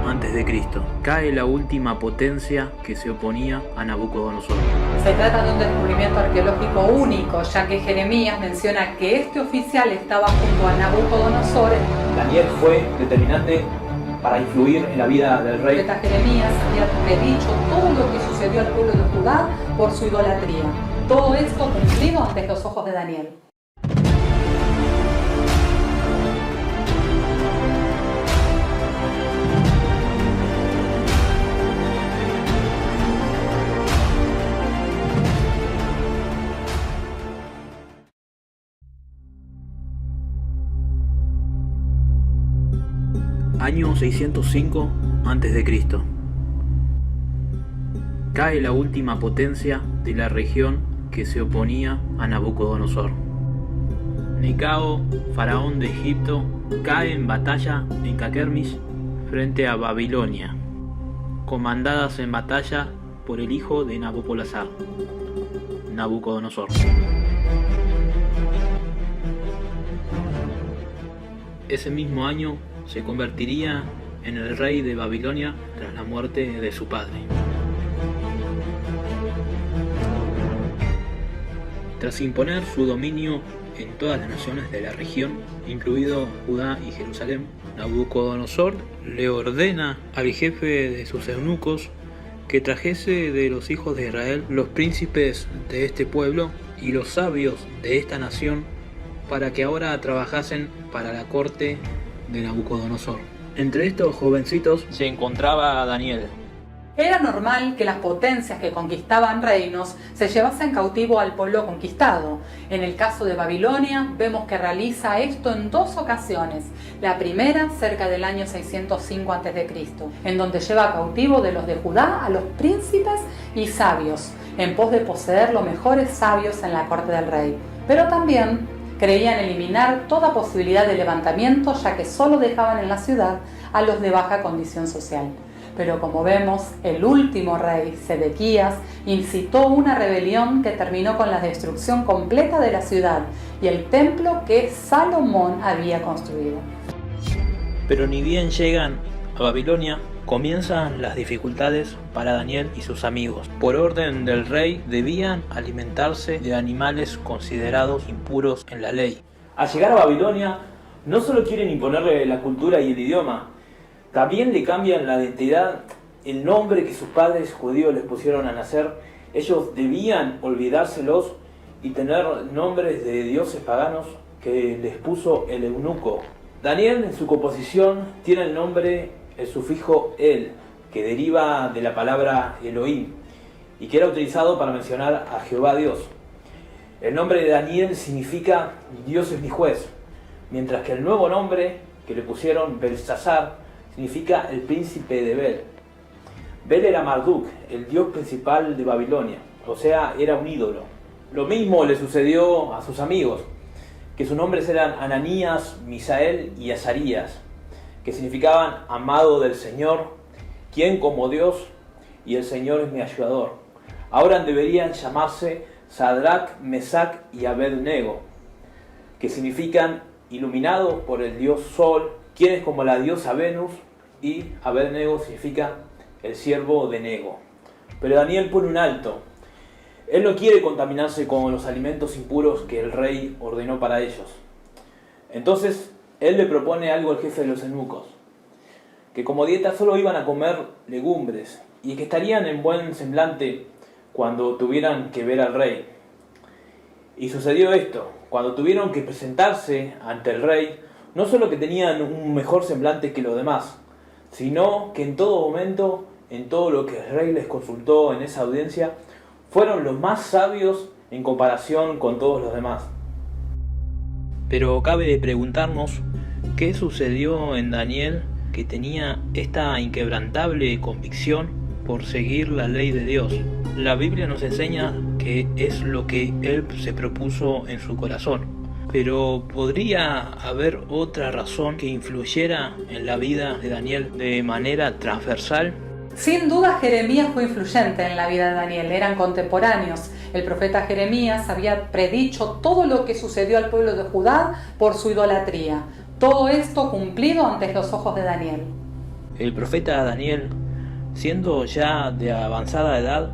a.C. Cae la última potencia que se oponía a Nabucodonosor. Se trata de un descubrimiento arqueológico único, ya que Jeremías menciona que este oficial estaba junto a Nabucodonosor. Daniel fue determinante para influir en la vida del rey. El profeta Jeremías había predicho todo lo que sucedió al pueblo de Judá por su idolatría. Todo esto cumplido ante los ojos de Daniel. Año 605 a.C. Cae la última potencia de la región que se oponía a Nabucodonosor. Necao, faraón de Egipto, cae en batalla en Carquemis frente a Babilonia, comandadas en batalla por el hijo de Nabopolassar, Nabucodonosor. Ese mismo año se convertiría en el rey de Babilonia tras la muerte de su padre. Tras imponer su dominio en todas las naciones de la región, incluido Judá y Jerusalén, Nabucodonosor le ordena al jefe de sus eunucos que trajese de los hijos de Israel los príncipes de este pueblo y los sabios de esta nación para que ahora trabajasen para la corte de Nabucodonosor. Entre estos jovencitos se encontraba Daniel. Era normal que las potencias que conquistaban reinos se llevasen cautivo al pueblo conquistado. En el caso de Babilonia vemos que realiza esto en dos ocasiones. La primera cerca del año 605 a.C., en donde lleva cautivo de los de Judá a los príncipes y sabios, en pos de poseer los mejores sabios en la corte del rey. Pero también creían eliminar toda posibilidad de levantamiento, ya que solo dejaban en la ciudad a los de baja condición social. Pero como vemos, el último rey, Sedequías, incitó una rebelión que terminó con la destrucción completa de la ciudad y el templo que Salomón había construido. Pero ni bien llegan a Babilonia, comienzan las dificultades para Daniel y sus amigos. Por orden del rey, debían alimentarse de animales considerados impuros en la ley. Al llegar a Babilonia, no solo quieren imponerle la cultura y el idioma, también le cambian la identidad, el nombre que sus padres judíos les pusieron a nacer. Ellos debían olvidárselos y tener nombres de dioses paganos que les puso el eunuco. Daniel, en su composición, tiene el sufijo el, que deriva de la palabra Elohim y que era utilizado para mencionar a Jehová Dios. El nombre de Daniel significa Dios es mi juez, mientras que el nuevo nombre que le pusieron, Belsasar, significa el príncipe de Bel. Bel era Marduk, el dios principal de Babilonia, o sea, era un ídolo. Lo mismo le sucedió a sus amigos, que sus nombres eran Ananías, Misael y Azarías, que significaban amado del Señor, quien como Dios y el Señor es mi ayudador. Ahora deberían llamarse Sadrach, Mesach y Abed-nego, que significan iluminados por el dios Sol, quien es como la diosa Venus, y Abed-nego significa el siervo de Nego. Pero Daniel pone un alto. Él no quiere contaminarse con los alimentos impuros que el rey ordenó para ellos. Entonces, él le propone algo al jefe de los eunucos, que como dieta solo iban a comer legumbres y que estarían en buen semblante cuando tuvieran que ver al rey. Y sucedió esto. Cuando tuvieron que presentarse ante el rey, no solo que tenían un mejor semblante que los demás, sino que en todo momento, en todo lo que el rey les consultó en esa audiencia, fueron los más sabios en comparación con todos los demás. Pero cabe preguntarnos qué sucedió en Daniel, que tenía esta inquebrantable convicción por seguir la ley de Dios. La Biblia nos enseña que es lo que él se propuso en su corazón. Pero ¿podría haber otra razón que influyera en la vida de Daniel de manera transversal? Sin duda Jeremías fue influyente en la vida de Daniel, eran contemporáneos. El profeta Jeremías había predicho todo lo que sucedió al pueblo de Judá por su idolatría. Todo esto cumplido ante los ojos de Daniel. El profeta Daniel, siendo ya de avanzada edad,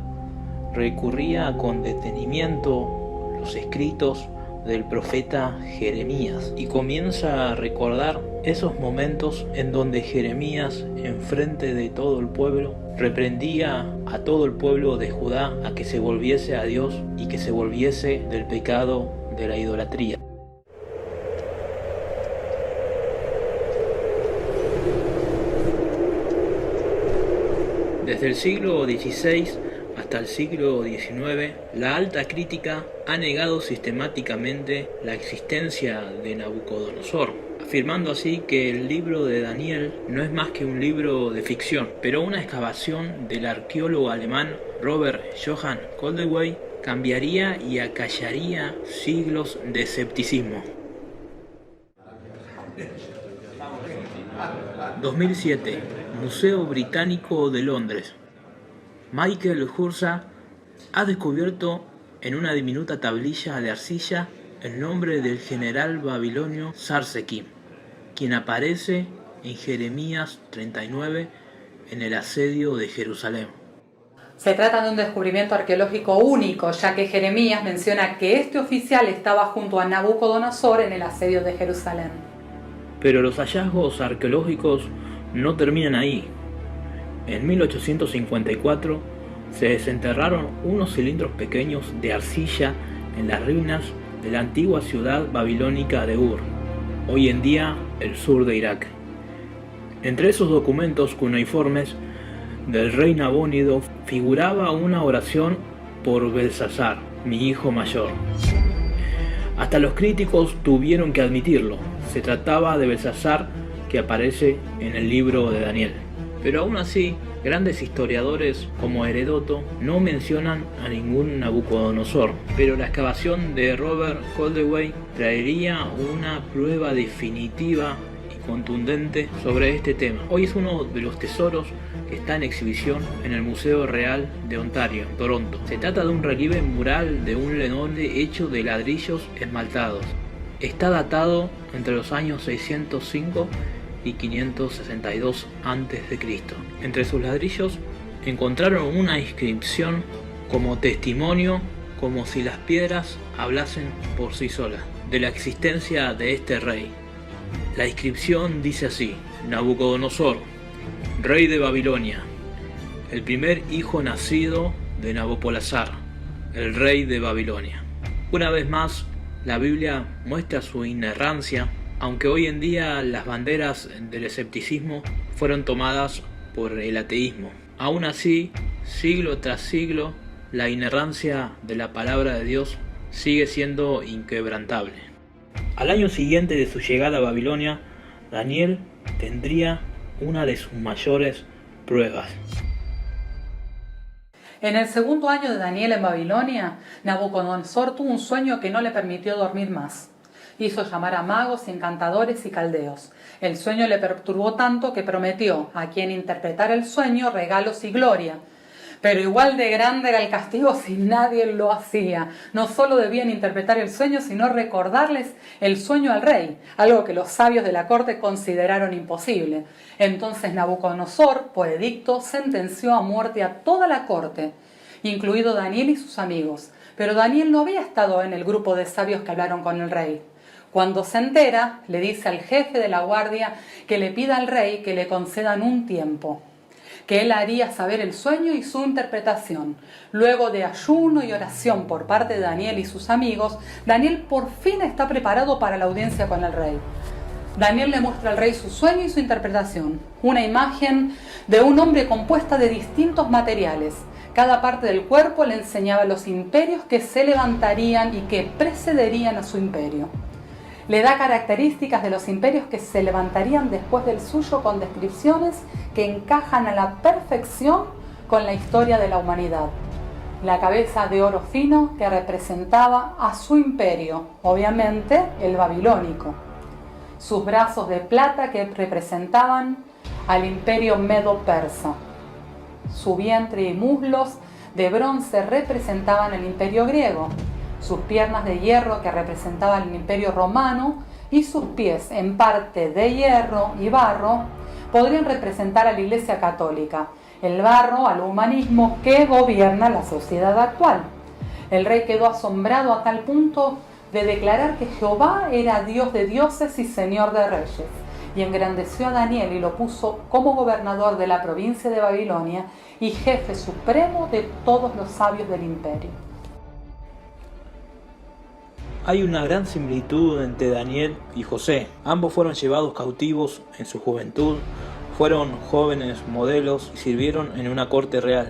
recurría con detenimiento los escritos del profeta Jeremías y comienza a recordar esos momentos en donde Jeremías, enfrente de todo el pueblo, reprendía a todo el pueblo de Judá a que se volviese a Dios y que se volviese del pecado de la idolatría. Desde el siglo XVI hasta el siglo XIX, la alta crítica ha negado sistemáticamente la existencia de Nabucodonosor, afirmando así que el libro de Daniel no es más que un libro de ficción, pero una excavación del arqueólogo alemán Robert Johann Koldewey cambiaría y acallaría siglos de escepticismo. 2007, Museo Británico de Londres. Michael Hurza ha descubierto en una diminuta tablilla de arcilla el nombre del general babilonio Sarsekim, quien aparece en Jeremías 39 en el asedio de Jerusalén. Se trata de un descubrimiento arqueológico único, ya que Jeremías menciona que este oficial estaba junto a Nabucodonosor en el asedio de Jerusalén. Pero los hallazgos arqueológicos no terminan ahí. En 1854 se desenterraron unos cilindros pequeños de arcilla en las ruinas de la antigua ciudad babilónica de Ur, hoy en día el sur de Irak. Entre esos documentos cuneiformes del rey Nabónido figuraba una oración por Belsasar, mi hijo mayor. Hasta los críticos tuvieron que admitirlo, se trataba de Belsasar que aparece en el libro de Daniel. Pero aún así, grandes historiadores como Heródoto no mencionan a ningún Nabucodonosor, pero la excavación de Robert Koldewey traería una prueba definitiva y contundente sobre este tema. Hoy es uno de los tesoros que está en exhibición en el Museo Real de Ontario, Toronto. Se trata de un relieve mural de un lenoble hecho de ladrillos esmaltados. Está datado entre los años 605 y 562 a.C. Entre sus ladrillos encontraron una inscripción como testimonio, como si las piedras hablasen por sí solas, de la existencia de este rey. La inscripción dice así: Nabucodonosor, rey de Babilonia, el primer hijo nacido de Nabopolassar, el rey de Babilonia. Una vez más, la Biblia muestra su inerrancia, aunque hoy en día las banderas del escepticismo fueron tomadas por el ateísmo. Aún así, siglo tras siglo, la inerrancia de la palabra de Dios sigue siendo inquebrantable. Al año siguiente de su llegada a Babilonia, Daniel tendría una de sus mayores pruebas. En el segundo año de Daniel en Babilonia, Nabucodonosor tuvo un sueño que no le permitió dormir más. Hizo llamar a magos, encantadores y caldeos. El sueño le perturbó tanto que prometió a quien interpretara el sueño regalos y gloria. Pero igual de grande era el castigo si nadie lo hacía. No solo debían interpretar el sueño, sino recordarles el sueño al rey, algo que los sabios de la corte consideraron imposible. Entonces Nabucodonosor, por edicto, sentenció a muerte a toda la corte, incluido Daniel y sus amigos. Pero Daniel no había estado en el grupo de sabios que hablaron con el rey. Cuando se entera, le dice al jefe de la guardia que le pida al rey que le concedan un tiempo, que él haría saber el sueño y su interpretación. Luego de ayuno y oración por parte de Daniel y sus amigos, Daniel por fin está preparado para la audiencia con el rey. Daniel le muestra al rey su sueño y su interpretación, una imagen de un hombre compuesta de distintos materiales. Cada parte del cuerpo le enseñaba los imperios que se levantarían y que precederían a su imperio. Le da características de los imperios que se levantarían después del suyo con descripciones que encajan a la perfección con la historia de la humanidad. La cabeza de oro fino que representaba a su imperio, obviamente el babilónico. Sus brazos de plata que representaban al imperio medo-persa. Su vientre y muslos de bronce representaban el imperio griego. Sus piernas de hierro que representaban el imperio romano y sus pies en parte de hierro y barro podrían representar a la Iglesia Católica, el barro al humanismo que gobierna la sociedad actual. El rey quedó asombrado a tal punto de declarar que Jehová era Dios de dioses y Señor de reyes, y engrandeció a Daniel y lo puso como gobernador de la provincia de Babilonia y jefe supremo de todos los sabios del imperio. Hay una gran similitud entre Daniel y José. Ambos fueron llevados cautivos en su juventud, fueron jóvenes modelos y sirvieron en una corte real.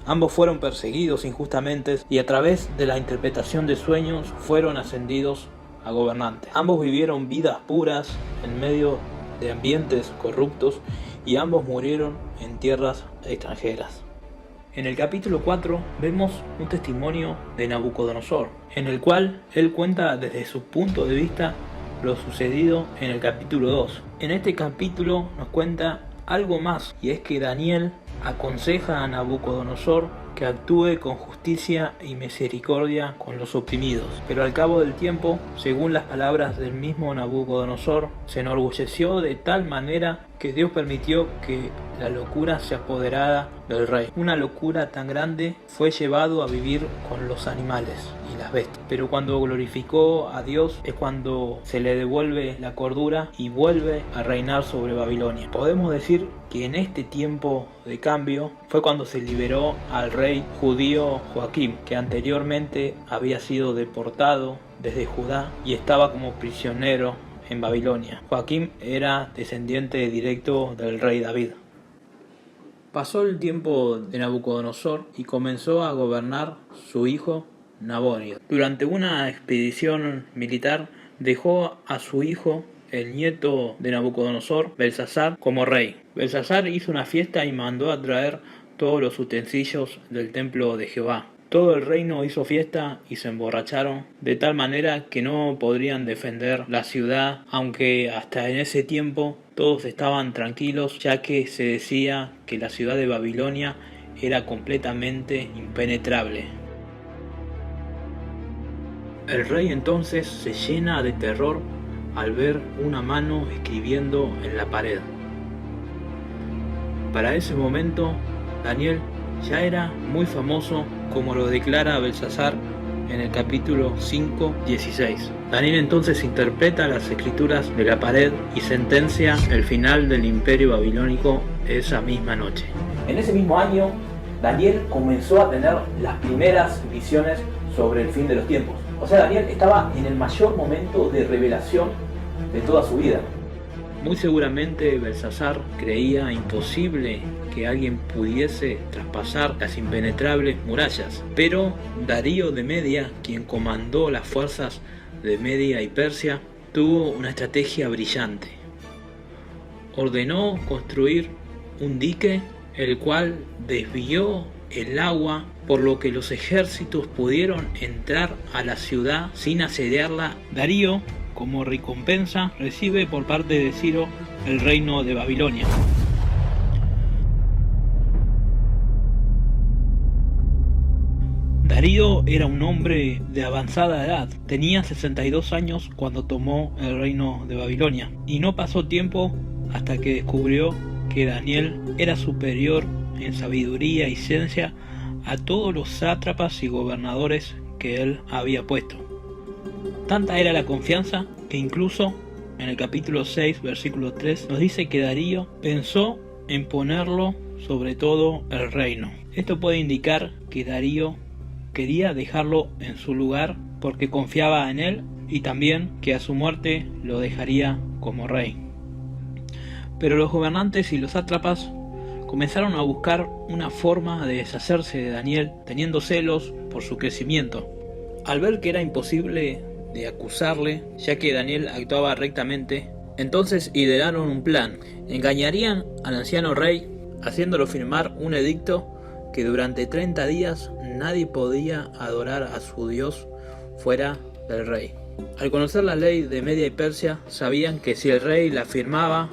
Ambos fueron perseguidos injustamente y a través de la interpretación de sueños fueron ascendidos a gobernantes. Ambos vivieron vidas puras en medio de ambientes corruptos y ambos murieron en tierras extranjeras. En el capítulo 4 vemos un testimonio de Nabucodonosor, en el cual él cuenta desde su punto de vista lo sucedido en el capítulo 2. En este capítulo nos cuenta algo más, y es que Daniel aconseja a Nabucodonosor que actúe con justicia y misericordia con los oprimidos. Pero al cabo del tiempo, según las palabras del mismo Nabucodonosor, se enorgulleció de tal manera que Dios permitió que la locura se apoderara del rey. Una locura tan grande fue llevado a vivir con los animales y las bestias. Pero cuando glorificó a Dios es cuando se le devuelve la cordura y vuelve a reinar sobre Babilonia. Podemos decir que en este tiempo de cambio fue cuando se liberó al rey judío Joaquim, que anteriormente había sido deportado desde Judá y estaba como prisionero en Babilonia. Joaquim era descendiente directo del rey David. Pasó el tiempo de Nabucodonosor y comenzó a gobernar su hijo Nabonid. Durante una expedición militar dejó a su hijo, el nieto de Nabucodonosor, Belsasar, como rey. Belsasar hizo una fiesta y mandó a traer todos los utensilios del templo de Jehová. Todo el reino hizo fiesta y se emborracharon, de tal manera que no podrían defender la ciudad, aunque hasta en ese tiempo todos estaban tranquilos, ya que se decía que la ciudad de Babilonia era completamente impenetrable. El rey entonces se llena de terror al ver una mano escribiendo en la pared. Para ese momento, Daniel ya era muy famoso, como lo declara Belsasar en el capítulo 5:16. Daniel entonces interpreta las escrituras de la pared y sentencia el final del imperio babilónico esa misma noche. En ese mismo año, Daniel comenzó a tener las primeras visiones sobre el fin de los tiempos. O sea, Daniel estaba en el mayor momento de revelación de toda su vida. Muy seguramente Belsasar creía imposible que alguien pudiese traspasar las impenetrables murallas, pero Darío de Media, quien comandó las fuerzas de Media y Persia, tuvo una estrategia brillante. Ordenó construir un dique, el cual desvió el agua, por lo que los ejércitos pudieron entrar a la ciudad sin asediarla. Darío, como recompensa, recibe por parte de Ciro el reino de Babilonia. Darío era un hombre de avanzada edad, tenía 62 años cuando tomó el reino de Babilonia, y no pasó tiempo hasta que descubrió que Daniel era superior en sabiduría y ciencia a todos los sátrapas y gobernadores que él había puesto. Tanta era la confianza que incluso en el capítulo 6, versículo 3, nos dice que Darío pensó en ponerlo sobre todo el reino. Esto puede indicar que Darío quería dejarlo en su lugar porque confiaba en él y también que a su muerte lo dejaría como rey. Pero los gobernantes y los sátrapas comenzaron a buscar una forma de deshacerse de Daniel, teniendo celos por su crecimiento. Al ver que era imposible de acusarle, ya que Daniel actuaba rectamente, entonces idearon un plan. Engañarían al anciano rey, haciéndolo firmar un edicto que durante 30 días nadie podía adorar a su Dios fuera del rey. Al conocer la ley de Media y Persia, sabían que si el rey la firmaba,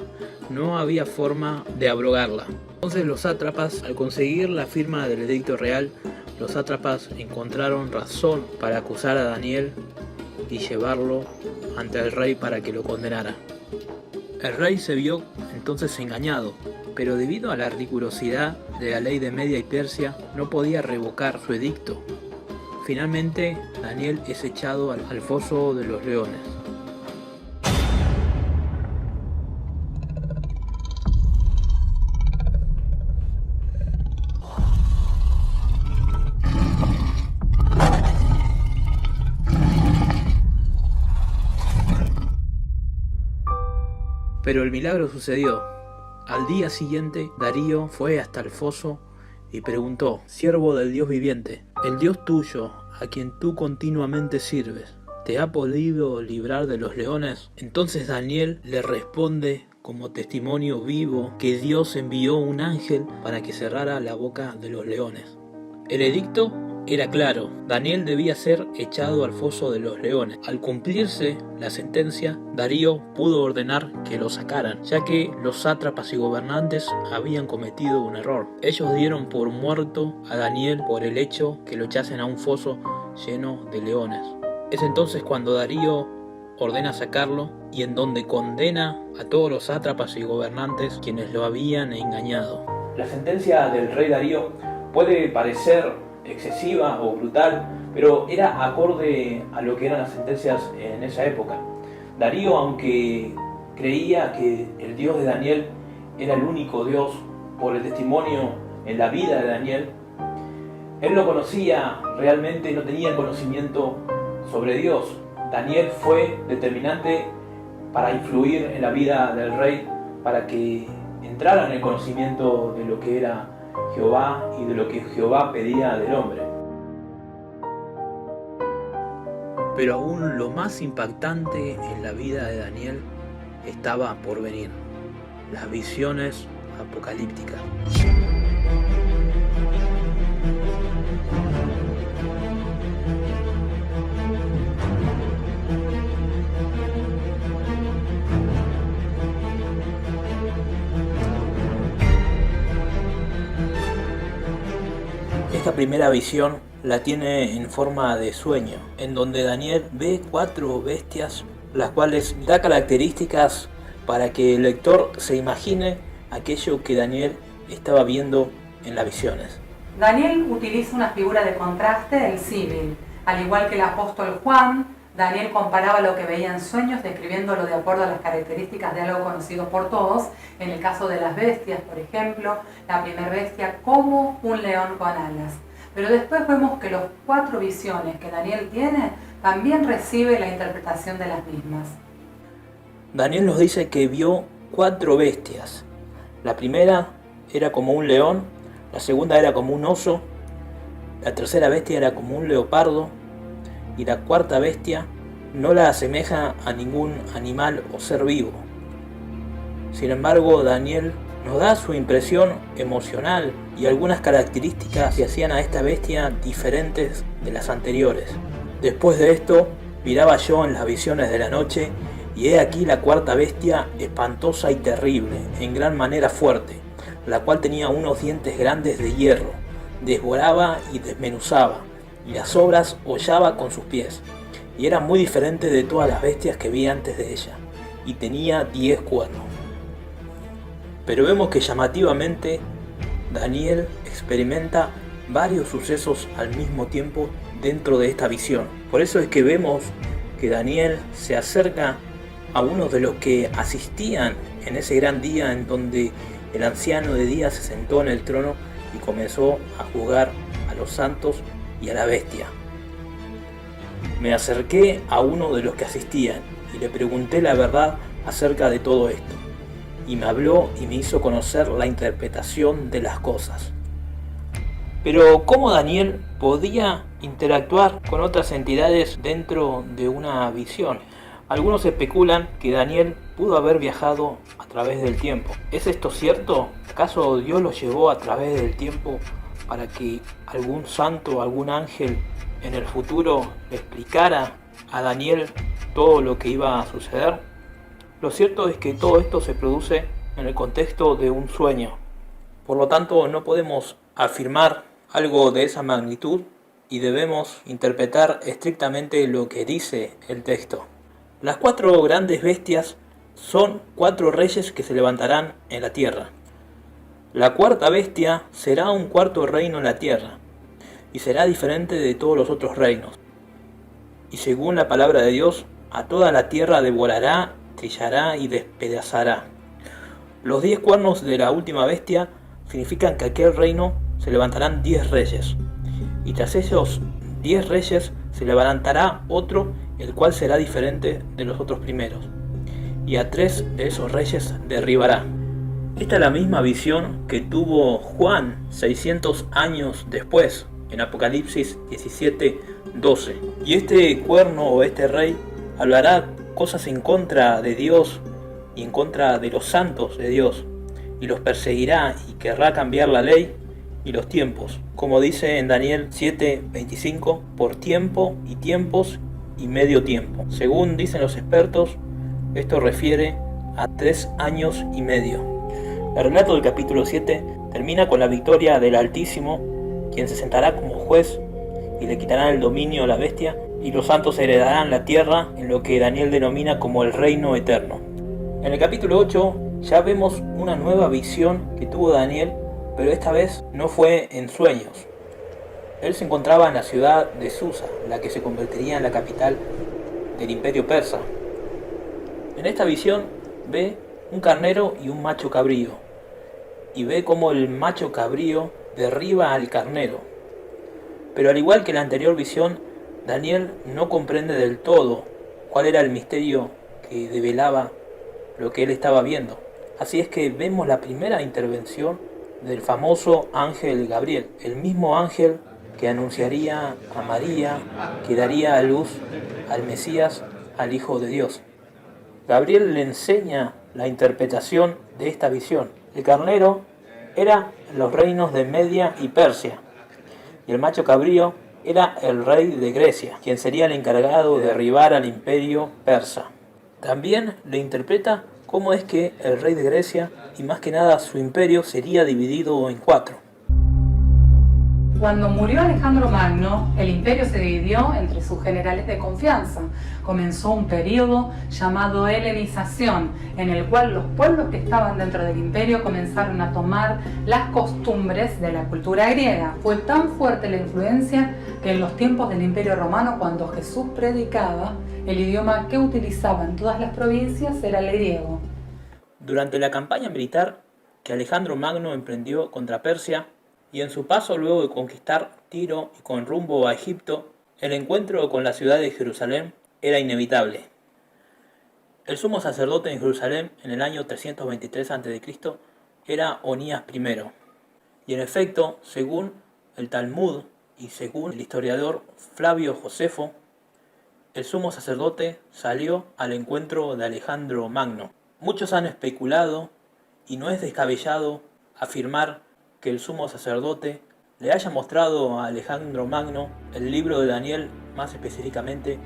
no había forma de abrogarla. Entonces los sátrapas, al conseguir la firma del edicto real, los sátrapas encontraron razón para acusar a Daniel y llevarlo ante el rey para que lo condenara. El rey se vio entonces engañado, pero debido a la rigurosidad de la ley de Media y Persia no podía revocar su edicto. Finalmente, Daniel es echado al foso de los leones. Pero el milagro sucedió. Al día siguiente, Darío fue hasta el foso y preguntó: «Siervo del Dios viviente, el Dios tuyo, a quien tú continuamente sirves, ¿te ha podido librar de los leones?». Entonces Daniel le responde como testimonio vivo que Dios envió un ángel para que cerrara la boca de los leones. El edicto era claro: Daniel debía ser echado al foso de los leones. Al cumplirse la sentencia, Darío pudo ordenar que lo sacaran, ya que los sátrapas y gobernantes habían cometido un error. Ellos dieron por muerto a Daniel por el hecho que lo echasen a un foso lleno de leones. Es entonces cuando Darío ordena sacarlo y en donde condena a todos los sátrapas y gobernantes quienes lo habían engañado. La sentencia del rey Darío puede parecer excesiva o brutal, pero era acorde a lo que eran las sentencias en esa época. Darío, aunque creía que el Dios de Daniel era el único Dios por el testimonio en la vida de Daniel, él no conocía realmente, no tenía conocimiento sobre Dios. Daniel fue determinante para influir en la vida del rey, para que entrara en el conocimiento de lo que era Jehová y de lo que Jehová pedía del hombre. Pero aún lo más impactante en la vida de Daniel estaba por venir: las visiones apocalípticas. Esta primera visión la tiene en forma de sueño, en donde Daniel ve 4 bestias, las cuales da características para que el lector se imagine aquello que Daniel estaba viendo en las visiones. Daniel utiliza una figura de contraste del símil. Al igual que el apóstol Juan, Daniel comparaba lo que veía en sueños, describiéndolo de acuerdo a las características de algo conocido por todos. En el caso de las bestias, por ejemplo, la primera bestia como un león con alas. Pero después vemos que las 4 visiones que Daniel tiene también recibe la interpretación de las mismas. Daniel nos dice que vio 4 bestias. La primera era como un león, la segunda era como un oso, la tercera bestia era como un leopardo, y la cuarta bestia no la asemeja a ningún animal o ser vivo. Sin embargo, Daniel nos da su impresión emocional y algunas características que hacían a esta bestia diferentes de las anteriores. Después de esto, miraba yo en las visiones de la noche, y he aquí la cuarta bestia, espantosa y terrible, en gran manera fuerte, la cual tenía unos dientes grandes de hierro, devoraba y desmenuzaba, y las obras hollaba con sus pies, y era muy diferente de todas las bestias que vi antes de ella, y tenía 10 cuernos. Pero vemos que llamativamente Daniel experimenta varios sucesos al mismo tiempo dentro de esta visión. Por eso es que vemos que Daniel se acerca a uno de los que asistían en ese gran día en donde el anciano de días se sentó en el trono y comenzó a juzgar a los santos y a la bestia. Me acerqué a uno de los que asistían y le pregunté la verdad acerca de todo esto, y me habló y me hizo conocer la interpretación de las cosas. Pero ¿cómo Daniel podía interactuar con otras entidades dentro de una visión? Algunos especulan que Daniel pudo haber viajado a través del tiempo. ¿Es esto cierto? ¿Acaso Dios lo llevó a través del tiempo para que algún santo, algún ángel en el futuro le explicara a Daniel todo lo que iba a suceder? Lo cierto es que todo esto se produce en el contexto de un sueño. Por lo tanto, no podemos afirmar algo de esa magnitud y debemos interpretar estrictamente lo que dice el texto. Las 4 grandes bestias son 4 reyes que se levantarán en la tierra. La cuarta bestia será un cuarto reino en la tierra, y será diferente de todos los otros reinos. Y según la palabra de Dios, a toda la tierra devorará, trillará y despedazará. Los 10 cuernos de la última bestia significan que aquel reino se levantarán 10 reyes, y tras esos 10 reyes se levantará otro, el cual será diferente de los otros primeros, y a 3 de esos reyes derribará. Esta es la misma visión que tuvo Juan 600 años después, en Apocalipsis 17:12. Y este cuerno o este rey hablará cosas en contra de Dios y en contra de los santos de Dios, y los perseguirá y querrá cambiar la ley y los tiempos, como dice en Daniel 7:25, por tiempo y tiempos y medio tiempo. Según dicen los expertos, esto refiere a 3 años y medio. El relato del capítulo 7 termina con la victoria del Altísimo, quien se sentará como juez y le quitará el dominio a la bestia, y los santos heredarán la tierra en lo que Daniel denomina como el reino eterno. En el capítulo 8 ya vemos una nueva visión que tuvo Daniel, pero esta vez no fue en sueños. Él se encontraba en la ciudad de Susa, la que se convertiría en la capital del imperio persa. En esta visión ve un carnero y un macho cabrío, y ve cómo el macho cabrío derriba al carnero. Pero al igual que en la anterior visión, Daniel no comprende del todo cuál era el misterio que develaba lo que él estaba viendo. Así es que vemos la primera intervención del famoso ángel Gabriel, el mismo ángel que anunciaría a María que daría a luz al Mesías, al Hijo de Dios. Gabriel le enseña la interpretación de esta visión. El carnero era los reinos de Media y Persia, y el macho cabrío era el rey de Grecia, quien sería el encargado de derribar al imperio persa. También le interpreta cómo es que el rey de Grecia, y más que nada su imperio, sería dividido en 4. Cuando murió Alejandro Magno, el imperio se dividió entre sus generales de confianza. Comenzó un periodo llamado helenización, en el cual los pueblos que estaban dentro del imperio comenzaron a tomar las costumbres de la cultura griega. Fue tan fuerte la influencia que en los tiempos del Imperio Romano, cuando Jesús predicaba, el idioma que utilizaban todas las provincias era el griego. Durante la campaña militar que Alejandro Magno emprendió contra Persia, y en su paso luego de conquistar Tiro y con rumbo a Egipto, el encuentro con la ciudad de Jerusalén era inevitable. El sumo sacerdote en Jerusalén en el año 323 a.C. era Onías I. Y en efecto, según el Talmud y según el historiador Flavio Josefo, el sumo sacerdote salió al encuentro de Alejandro Magno. Muchos han especulado, y no es descabellado afirmar que el sumo sacerdote le haya mostrado a Alejandro Magno el libro de Daniel, más específicamente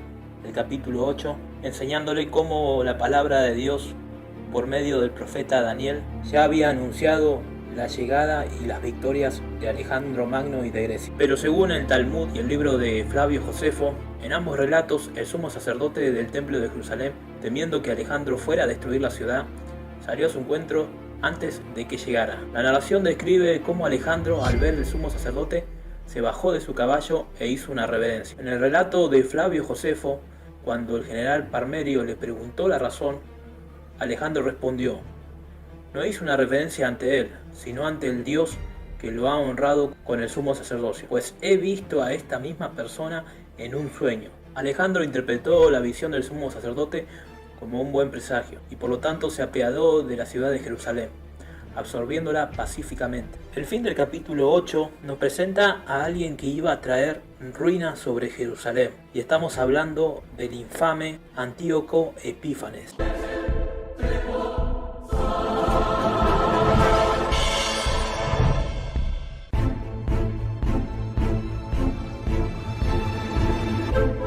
el capítulo 8, enseñándole cómo la palabra de Dios, por medio del profeta Daniel, ya había anunciado la llegada y las victorias de Alejandro Magno y de Grecia. Pero según el Talmud y el libro de Flavio Josefo, en ambos relatos el sumo sacerdote del templo de Jerusalén, temiendo que Alejandro fuera a destruir la ciudad, salió a su encuentro antes de que llegara. La narración describe cómo Alejandro, al ver el sumo sacerdote, se bajó de su caballo e hizo una reverencia. En el relato de Flavio Josefo, cuando el general Parmerio le preguntó la razón, Alejandro respondió: no hizo una reverencia ante él, sino ante el Dios que lo ha honrado con el sumo sacerdocio, pues he visto a esta misma persona en un sueño. Alejandro interpretó la visión del sumo sacerdote como un buen presagio, y por lo tanto se apiadó de la ciudad de Jerusalén, absorbiéndola pacíficamente. El fin del capítulo 8 nos presenta a alguien que iba a traer ruina sobre Jerusalén, y estamos hablando del infame Antíoco Epífanes.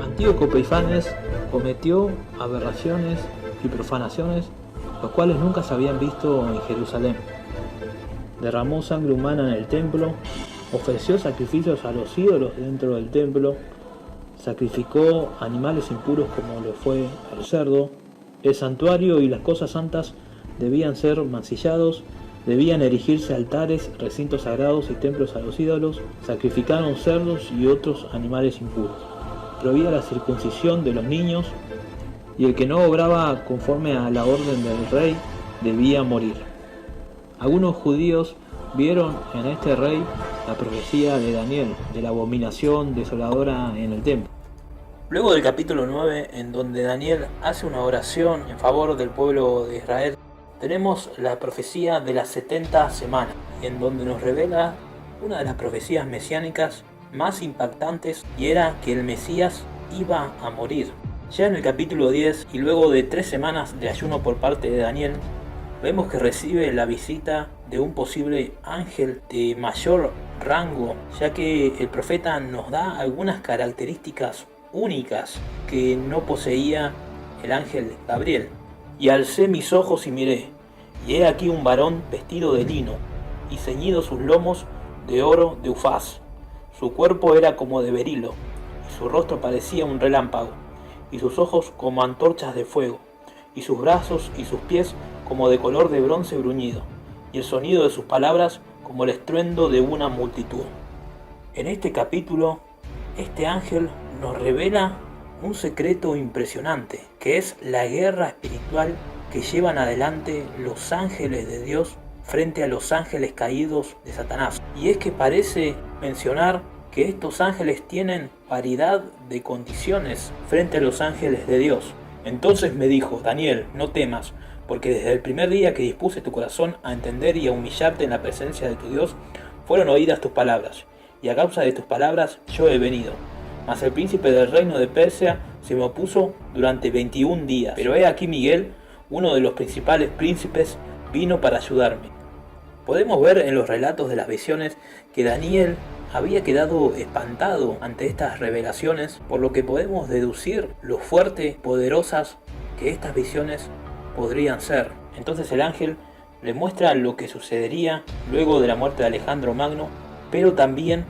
Antíoco Epífanes cometió aberraciones y profanaciones los cuales nunca se habían visto en Jerusalén. Derramó sangre humana en el templo, ofreció sacrificios a los ídolos dentro del templo, sacrificó animales impuros como lo fue el cerdo, El santuario y las cosas santas debían ser mancillados, debían erigirse altares, recintos sagrados y templos a los ídolos, sacrificaron cerdos y otros animales impuros. Prohibía la circuncisión de los niños y el que no obraba conforme a la orden del rey debía morir. Algunos judíos vieron en este rey la profecía de Daniel, de la abominación desoladora en el templo. Luego del capítulo 9, en donde Daniel hace una oración en favor del pueblo de Israel, tenemos la profecía de las 70 semanas, en donde nos revela una de las profecías mesiánicas más impactantes, y era que el Mesías iba a morir. Ya en el capítulo 10, y luego de 3 semanas de ayuno por parte de Daniel, vemos que recibe la visita de un posible ángel de mayor rango, ya que el profeta nos da algunas características únicas que no poseía el ángel Gabriel. Y alcé mis ojos y miré, y he aquí un varón vestido de lino, y ceñido sus lomos de oro de Ufaz. Su cuerpo era como de berilo, y su rostro parecía un relámpago, y sus ojos como antorchas de fuego, y sus brazos y sus pies como de color de bronce bruñido, y el sonido de sus palabras como el estruendo de una multitud. En este capítulo, este ángel nos revela un secreto impresionante, que es la guerra espiritual que llevan adelante los ángeles de Dios frente a los ángeles caídos de Satanás. Y es que parece mencionar que estos ángeles tienen paridad de condiciones frente a los ángeles de Dios. Entonces me dijo: Daniel, no temas, porque desde el primer día que dispuse tu corazón a entender y a humillarte en la presencia de tu Dios, fueron oídas tus palabras, y a causa de tus palabras yo he venido. Mas el príncipe del reino de Persia se me opuso durante 21 días. Pero he aquí Miguel, uno de los principales príncipes, vino para ayudarme. Podemos ver en los relatos de las visiones que Daniel había quedado espantado ante estas revelaciones, por lo que podemos deducir lo fuerte, poderosas que estas visiones podrían ser. Entonces el ángel le muestra lo que sucedería luego de la muerte de Alejandro Magno, pero también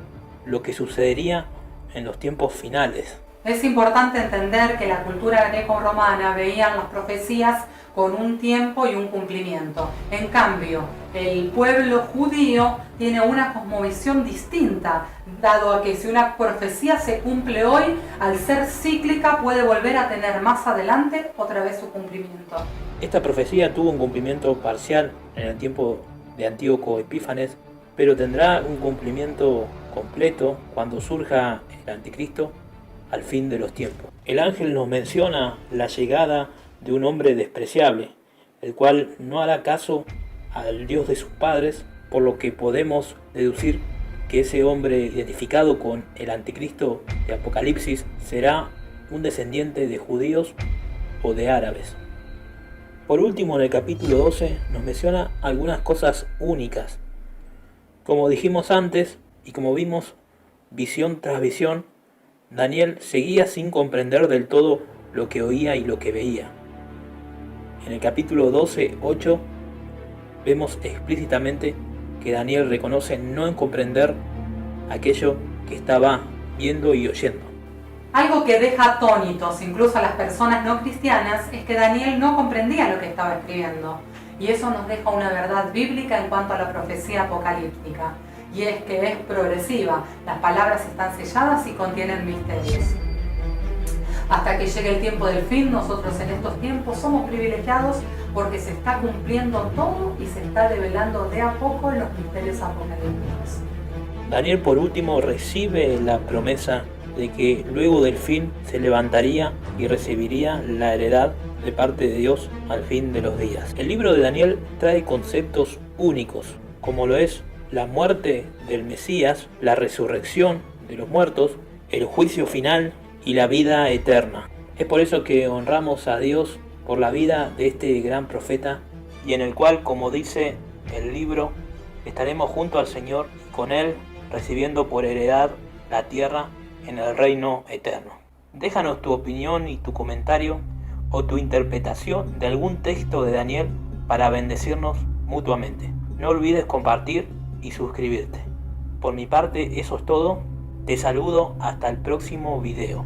lo que sucedería en los tiempos finales. Es importante entender que la cultura greco-romana veían las profecías con un tiempo y un cumplimiento. En cambio, el pueblo judío tiene una cosmovisión distinta, dado a que si una profecía se cumple hoy, al ser cíclica puede volver a tener más adelante otra vez su cumplimiento. Esta profecía tuvo un cumplimiento parcial en el tiempo de Antíoco Epífanes, pero tendrá un cumplimiento completo cuando surja el anticristo al fin de los tiempos. El ángel nos menciona la llegada de un hombre despreciable, el cual no hará caso al Dios de sus padres, por lo que podemos deducir que ese hombre identificado con el anticristo de Apocalipsis será un descendiente de judíos o de árabes. Por último, en el capítulo 12 nos menciona algunas cosas únicas. Como dijimos antes y como vimos visión tras visión, Daniel seguía sin comprender del todo lo que oía y lo que veía. En el capítulo 12:8 vemos explícitamente que Daniel reconoce no comprender aquello que estaba viendo y oyendo. Algo que deja atónitos incluso a las personas no cristianas es que Daniel no comprendía lo que estaba escribiendo. Y eso nos deja una verdad bíblica en cuanto a la profecía apocalíptica. Y es que es progresiva. Las palabras están selladas y contienen misterios. Hasta que llegue el tiempo del fin, nosotros en estos tiempos somos privilegiados porque se está cumpliendo todo y se está develando de a poco los misterios apocalípticos. Daniel, por último, recibe la promesa de que luego del fin se levantaría y recibiría la heredad de parte de Dios al fin de los días. El libro de Daniel trae conceptos únicos, como lo es la muerte del Mesías, la resurrección de los muertos, el juicio final y la vida eterna. Es por eso que honramos a Dios por la vida de este gran profeta, y en el cual, como dice el libro, estaremos junto al Señor y con Él recibiendo por heredad la tierra en el reino eterno. Déjanos tu opinión y tu comentario o tu interpretación de algún texto de Daniel para bendecirnos mutuamente. No olvides compartir y suscribirte. Por mi parte, eso es todo. Te saludo hasta el próximo video.